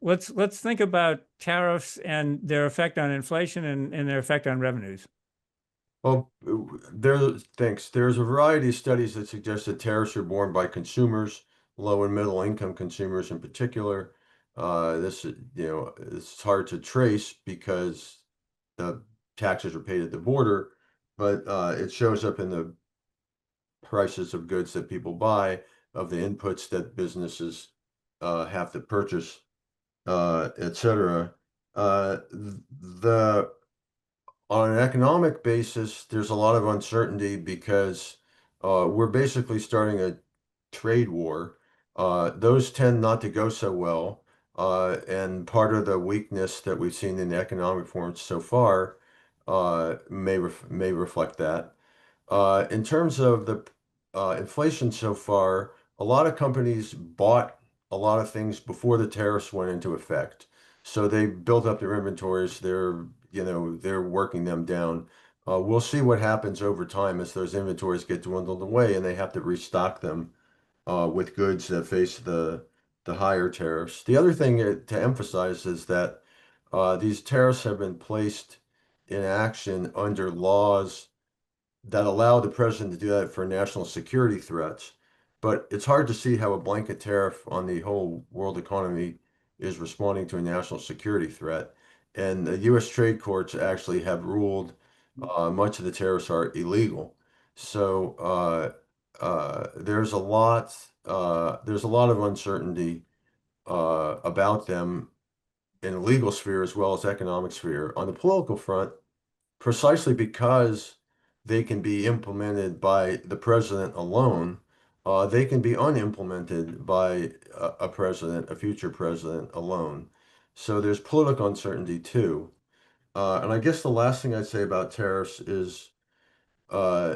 let's think about tariffs and their effect on inflation and their effect on revenues. Well, there's a variety of studies that suggest that tariffs are borne by consumers, low and middle income consumers in particular. It's hard to trace because the taxes are paid at the border, but it shows up in the prices of goods that people buy, of the inputs that businesses have to purchase, etc. The On an economic basis, there's a lot of uncertainty because we're basically starting a trade war. Those tend not to go so well, and part of the weakness that we've seen in the economic forums so far may reflect that. In terms of the inflation so far, a lot of companies bought a lot of things before the tariffs went into effect. So they built up their inventories. They're working them down. We'll see what happens over time as those inventories get dwindled away and they have to restock them with goods that face the higher tariffs. The other thing to emphasize is that these tariffs have been placed in action under laws that allow the president to do that for national security threats. But it's hard to see how a blanket tariff on the whole world economy is responding to a national security threat. And the U.S. trade courts actually have ruled much of the tariffs are illegal. So there's a lot of uncertainty about them in the legal sphere as well as economic sphere. On the political front, precisely because they can be implemented by the president alone, they can be unimplemented by a president, a future president alone. So there's political uncertainty too. And I guess the last thing I'd say about tariffs is uh,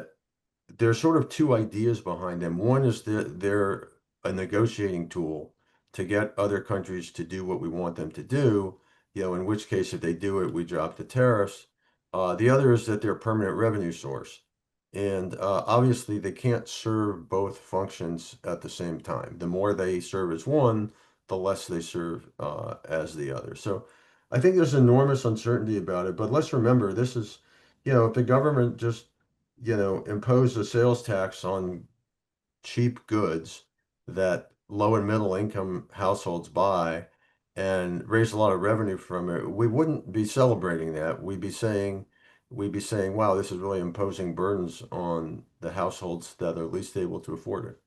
there's sort of two ideas behind them. One is that they're a negotiating tool to get other countries to do what we want them to do, in which case, if they do it, we drop the tariffs. The other is that they're a permanent revenue source. And obviously, they can't serve both functions at the same time. The more they serve as one, the less they serve as the other. So I think there's enormous uncertainty about it. But let's remember, this is, if the government just impose a sales tax on cheap goods that low and middle income households buy and raise a lot of revenue from it, we wouldn't be celebrating that. We'd be saying, wow, this is really imposing burdens on the households that are least able to afford it.